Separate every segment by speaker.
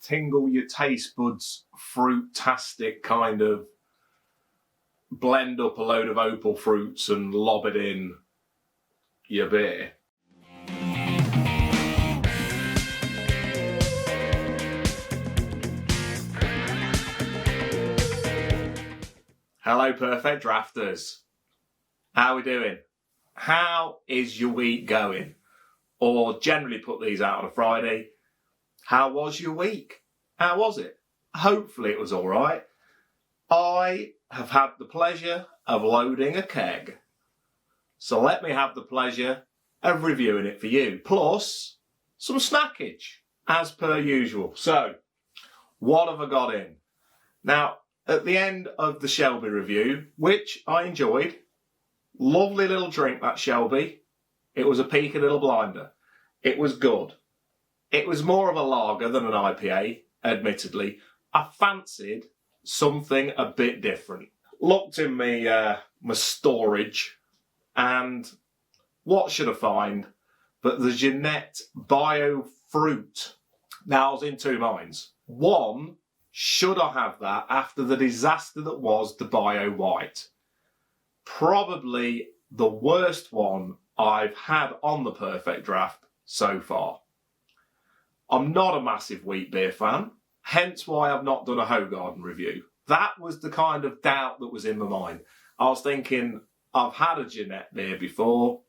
Speaker 1: tingle your taste buds, fruit-tastic kind of blend up a load of opal fruits and lob it in your beer. Hello, Perfect Drafters. How are we doing? How is your week going? Or generally put these out on a Friday. How was your week? How was it? Hopefully it was all right. I have had the pleasure of loading a keg. So let me have the pleasure of reviewing it for you. Plus, some snackage, as per usual. So, what have I got in? Now, at the end of the Shelby review, which I enjoyed, lovely little drink, that Shelby. It was a peaky little blinder. It was good. It was more of a lager than an IPA, admittedly. I fancied something a bit different. Looked in my storage, and what should I find but the Ginette BioFruit. Now, I was in two minds. One, should I have that after the disaster that was the Bio White? Probably the worst one I've had on the Perfect Draft so far. I'm not a massive wheat beer fan, hence why I've not done a Hoegaarden review. That was the kind of doubt that was in my mind. I was thinking, I've had a Ginette beer before.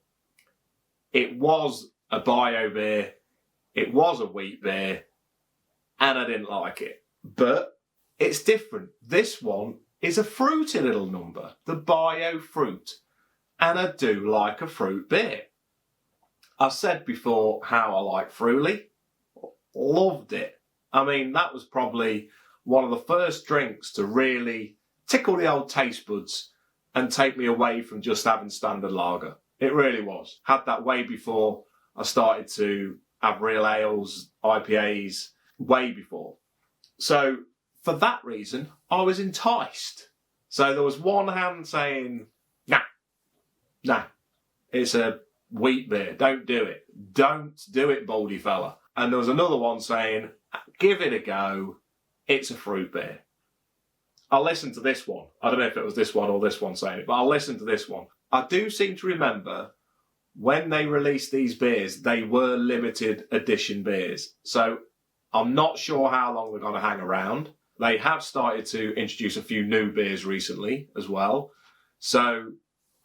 Speaker 1: It was a bio beer. It was a wheat beer. And I didn't like it. But it's different. This one is a fruity little number. The BioFruit. And I do like a fruit beer. I've said before how I like Fruity. Loved it. I mean, that was probably one of the first drinks to really tickle the old taste buds and take me away from just having standard lager. It really was. Had that way before I started to have real ales, IPAs, way before. So for that reason, I was enticed. So there was one hand saying, nah, it's a wheat beer. Don't do it. Don't do it, baldy fella. And there was another one saying, give it a go. It's a fruit beer. I'll listen to this one. I don't know if it was this one or this one saying it, but I'll listen to this one. I do seem to remember when they released these beers, they were limited edition beers. So I'm not sure how long they're going to hang around. They have started to introduce a few new beers recently as well. So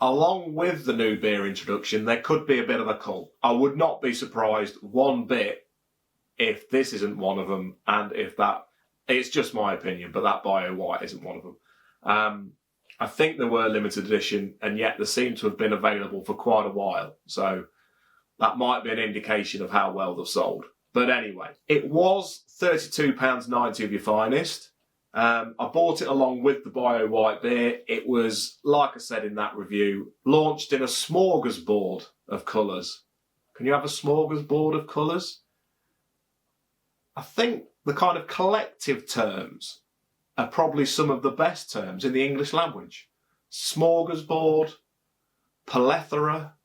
Speaker 1: along with the new beer introduction, there could be a bit of a cult. I would not be surprised one bit if this isn't one of them, and if that, it's just my opinion, but that Bio White isn't one of them. I think they were limited edition, and yet they seem to have been available for quite a while. So that might be an indication of how well they've sold. But anyway, it was £32.90 of your finest. I bought it along with the Bio White beer. It was, like I said in that review, launched in a smorgasbord of colours. Can you have a smorgasbord of colours? I think the kind of collective terms are probably some of the best terms in the English language. Smorgasbord, plethora.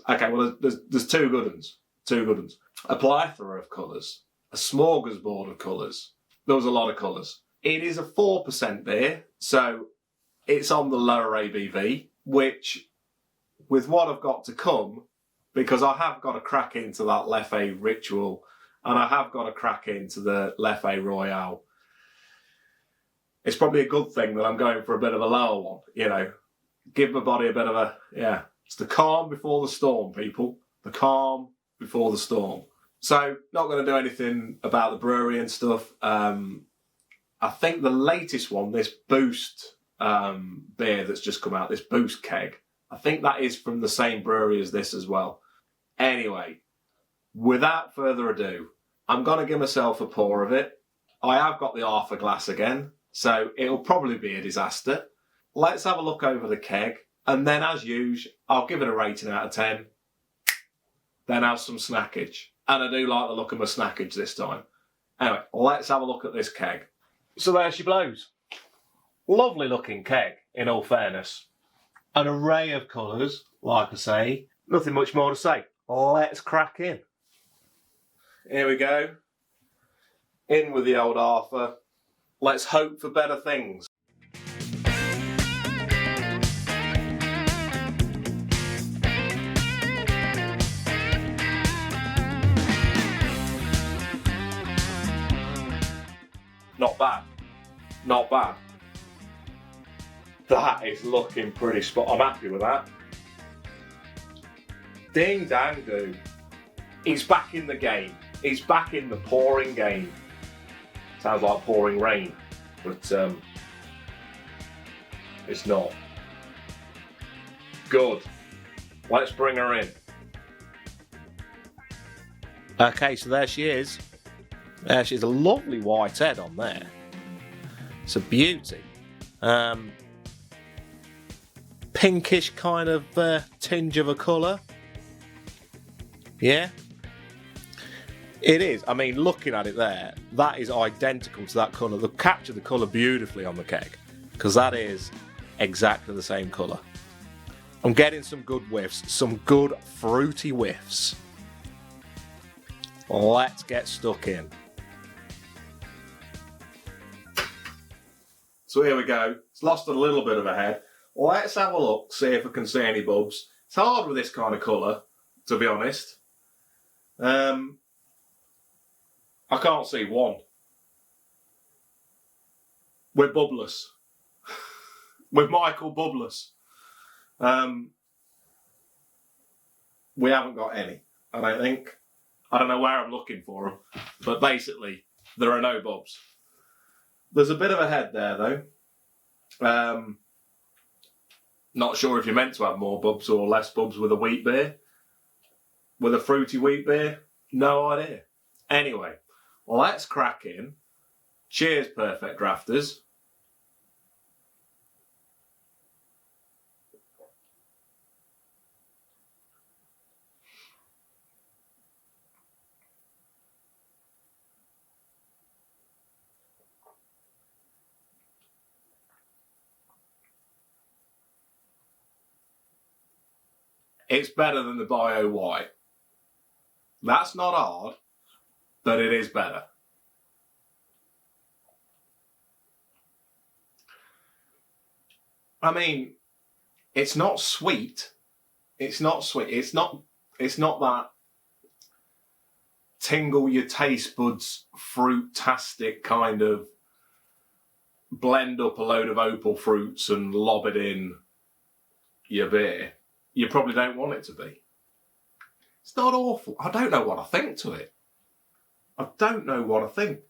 Speaker 1: Okay, well, there's two good ones. A plethora of colours. A smorgasbord of colours. There was a lot of colours. It is a 4% beer, so it's on the lower ABV, which, with what I've got to come, because I have got to crack into that Leffe Ritual, and I have got to crack into the Leffe Royale. It's probably a good thing that I'm going for a bit of a lower one, you know. Give my body a bit of a, it's the calm before the storm, people. The calm before the storm. So, not going to do anything about the brewery and stuff. I think the latest one, this Boost beer that's just come out, this Boost Keg, I think that is from the same brewery as this as well. Anyway, without further ado, I'm going to give myself a pour of it. I have got the half a glass again, so it'll probably be a disaster. Let's have a look over the keg, and then as usual, I'll give it a rating out of 10. Then have some snackage. And I do like the look of my snackage this time. Anyway, let's have a look at this keg. So there she blows. Lovely looking keg, in all fairness. An array of colours, like I say. Nothing much more to say. Let's crack in. Here we go. In with the old Arthur. Let's hope for better things. Not bad. Not bad. That is looking pretty spot. I'm happy with that. Ding dang do. He's back in the game. He's back in the pouring game. Sounds like pouring rain, but it's not. Good. Let's bring her in. Okay, so there she is. She's a lovely white head on there. It's a beauty. Pinkish kind of tinge of a colour. Yeah. It is. I mean, looking at it there, that is identical to that colour. They've captured the colour beautifully on the keg, because that is exactly the same colour. I'm getting some good whiffs, some good fruity whiffs. Let's get stuck in. So here we go. It's lost a little bit of a head. Let's have a look, see if I can see any bubs. It's hard with this kind of colour, to be honest. I can't see one. We're bubbless. We're Michael Bubbless. We haven't got any, I don't think. I don't know where I'm looking for them, but basically, there are no bubs. There's a bit of a head there, though. Not sure if you're meant to have more bubs or less bubs with a wheat beer. With a fruity wheat beer, no idea. Anyway, let's crack in. Cheers, Perfect Drafters. It's better than the Bio White. That's not hard, but it is better. I mean, it's not sweet. It's not sweet. It's not that tingle your taste buds fruit-tastic kind of blend up a load of opal fruits and lob it in your beer. You probably don't want it to be. It's not awful. I don't know what I think to it. I don't know what I think.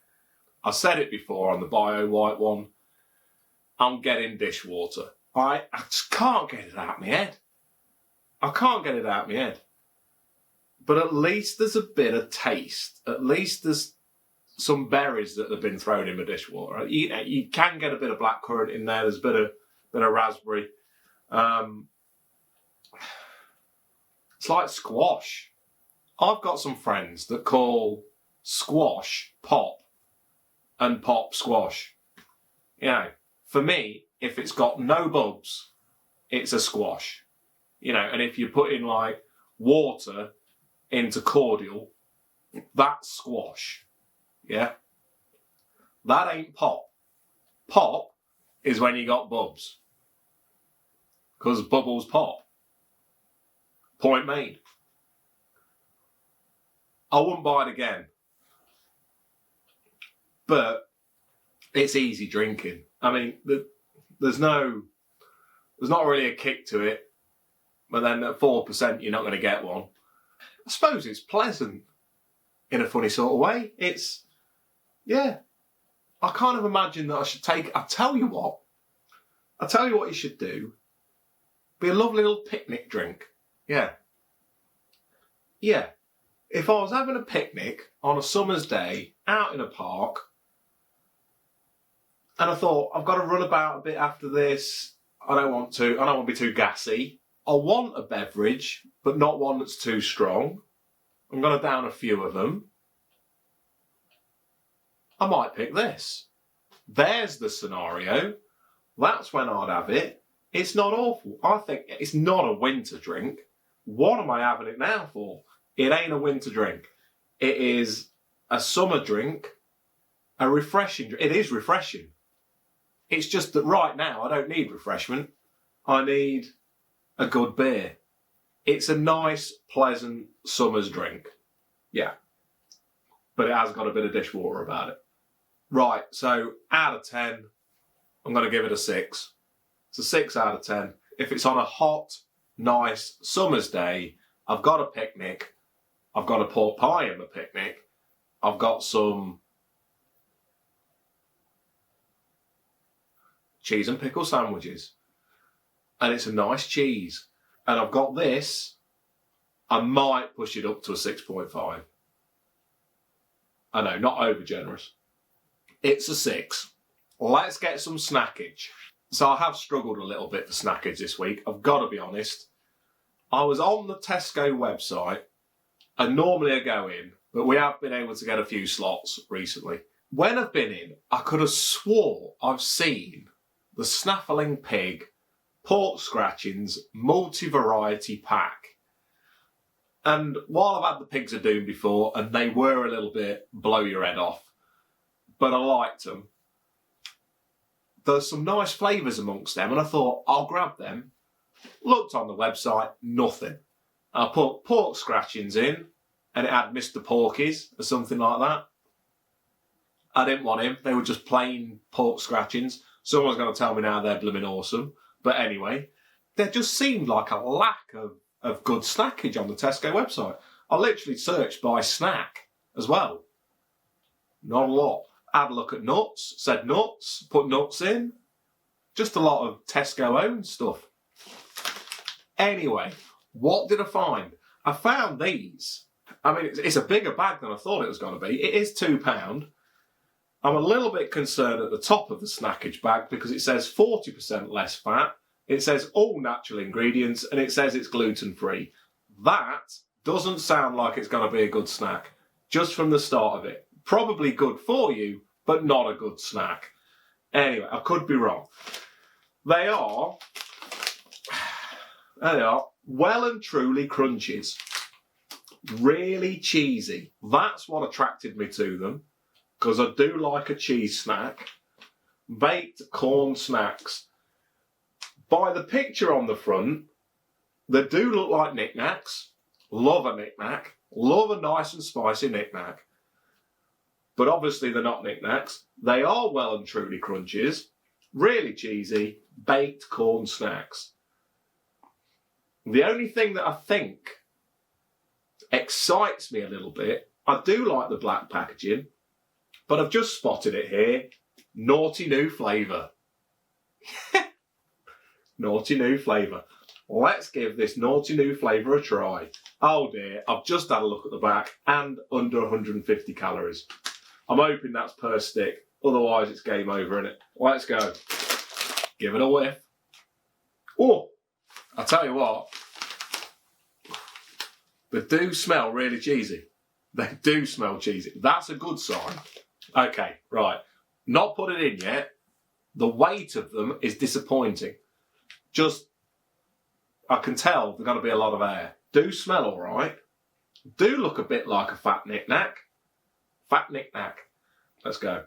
Speaker 1: I said it before on the Bio White one. I'm getting dishwater. I just can't get it out of my head. I can't get it out of my head. But at least there's a bit of taste. At least there's some berries that have been thrown in my dishwater. You can get a bit of blackcurrant in there. There's a bit of raspberry. It's like squash. I've got some friends that call squash pop and pop squash. You know, for me, if it's got no bubs, it's a squash. You know, and if you put in like water into cordial, that's squash. Yeah? That ain't pop. Pop is when you got bubs. Because bubbles pop. Point made. I wouldn't buy it again. But it's easy drinking. I mean, there's not really a kick to it. But then at 4%, you're not going to get one. I suppose it's pleasant in a funny sort of way. Yeah. I kind of imagine that I should take, I'll tell you what you should do. Be a lovely little picnic drink. Yeah. If I was having a picnic on a summer's day out in a park and I thought, I've got to run about a bit after this, I don't want to be too gassy. I want a beverage, but not one that's too strong. I'm going to down a few of them. I might pick this. There's the scenario. That's when I'd have it. It's not awful. I think it's not a winter drink. What am I having it now for? It ain't a winter drink. It is a summer drink a refreshing drink. It is refreshing. It's just that right now I don't need refreshment. I need a good beer. It's a nice, pleasant summer's drink. Yeah. But it has got a bit of dishwater about it. Right, so out of 10, I'm going to give it a 6. It's a 6 out of 10. If it's on a hot, nice summer's day, I've got a picnic, I've got a pork pie in my picnic, I've got some cheese and pickle sandwiches, and it's a nice cheese, and I've got this, I might push it up to a 6.5. I know, not over generous. It's a 6. Let's get some snackage. So I have struggled a little bit for snackage this week, I've got to be honest. I was on the Tesco website, and normally I go in, but we have been able to get a few slots recently. When I've been in, I could have swore I've seen the Snaffling Pig Pork Scratchings multi-variety pack. And while I've had the Pigs of Doom before, and they were a little bit blow your head off, but I liked them, there's some nice flavours amongst them, and I thought, I'll grab them. Looked on the website, nothing. I put pork scratchings in, and it had Mr. Porkies, or something like that. I didn't want him, they were just plain pork scratchings. Someone's going to tell me now they're blooming awesome. But anyway, there just seemed like a lack of good snackage on the Tesco website. I literally searched by snack as well. Not a lot. Had a look at nuts, said nuts, put nuts in. Just a lot of Tesco-owned stuff. Anyway, what did I find? I found these. I mean, it's a bigger bag than I thought it was going to be. It is £2. I'm a little bit concerned at the top of the snackage bag because it says 40% less fat, it says all natural ingredients, and it says it's gluten-free. That doesn't sound like it's going to be a good snack, just from the start of it. Probably good for you, but not a good snack. Anyway, I could be wrong. They are well and truly crunchies. Really cheesy. That's what attracted me to them, because I do like a cheese snack. Baked corn snacks. By the picture on the front, they do look like knickknacks. Love a knickknack. Love a nice and spicy knickknack. But obviously they're not knickknacks. They are well and truly crunchies. Really cheesy, baked corn snacks. The only thing that I think excites me a little bit, I do like the black packaging, but I've just spotted it here. Naughty new flavour. Naughty new flavour. Let's give this naughty new flavour a try. Oh dear, I've just had a look at the back, and under 150 calories. I'm hoping that's per stick, otherwise it's game over, innit? Let's go. Give it a whiff. Oh, I'll tell you what, they do smell really cheesy. They do smell cheesy. That's a good sign. Okay, right. Not put it in yet. The weight of them is disappointing. Just, I can tell there's going to be a lot of air. Do smell all right. Do look a bit like a fat knick-knack. Fat knick-knack. Let's go.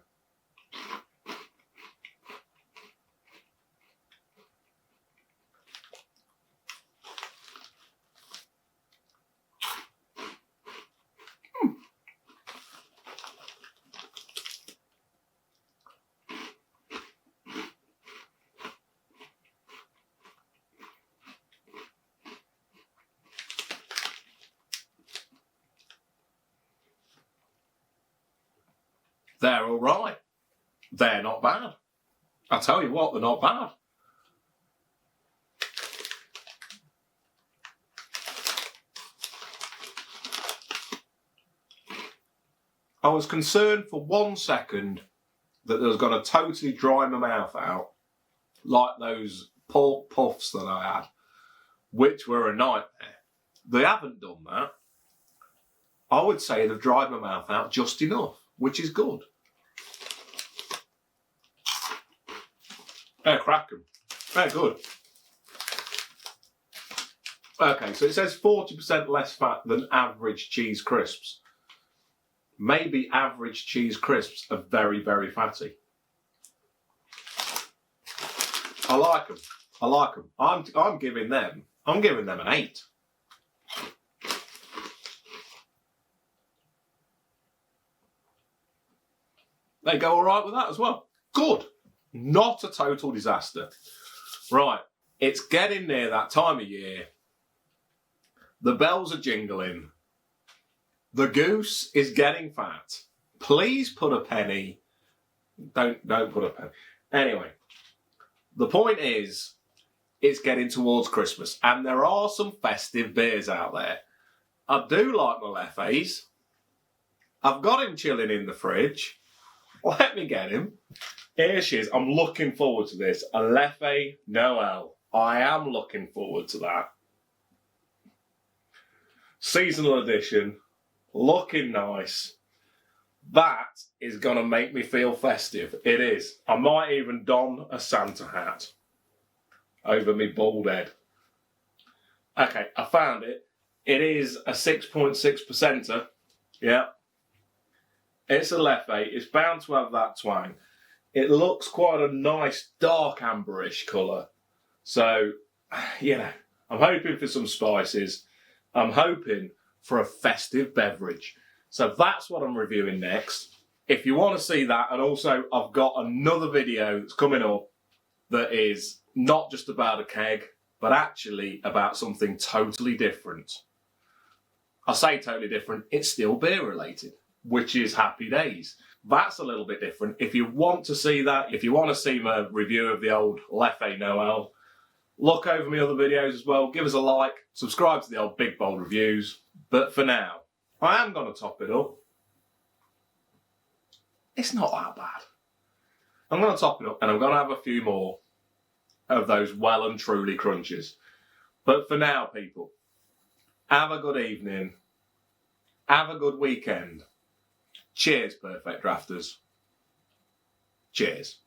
Speaker 1: They're all right. They're not bad. I'll tell you what, they're not bad. I was concerned for 1 second that I was going to totally dry my mouth out, like those pork puffs that I had, which were a nightmare. They haven't done that. I would say they've dried my mouth out just enough, which is good. They're cracking. They're good. Okay, so it says 40% less fat than average cheese crisps. maybe average cheese crisps are very, very fatty. I like them. I like them. I'm giving them an 8. They go all right with that as well. Good. Not a total disaster. Right. It's getting near that time of year. The bells are jingling. The goose is getting fat. Please put a penny. Don't put a penny. Anyway, the point is, it's getting towards Christmas, and there are some festive beers out there. I do like my Leffes. I've got him chilling in the fridge. Let me get him. Here she is. I'm looking forward to this. A Leffe Noel. I am looking forward to that. Seasonal edition. Looking nice. That is going to make me feel festive. It is. I might even don a Santa hat over me bald head. Okay, I found it. It is a 6.6%er. Yeah. It's a Leffe. It's bound to have that twang. It looks quite a nice dark amberish colour. So, you know, I'm hoping for some spices. I'm hoping for a festive beverage. So that's what I'm reviewing next. If you want to see that, and also I've got another video that's coming up that is not just about a keg, but actually about something totally different. I say totally different, it's still beer related, which is Happy Days. That's a little bit different. If you want to see that, if you want to see my review of the old Leffe Noel, look over my other videos as well. Give us a like, subscribe to the old Big Bold Reviews. But for now, I am going to top it up. It's not that bad. I'm going to top it up, and I'm going to have a few more of those well and truly crunches. But for now, people, have a good evening. Have a good weekend. Cheers, Perfect Drafters. Cheers.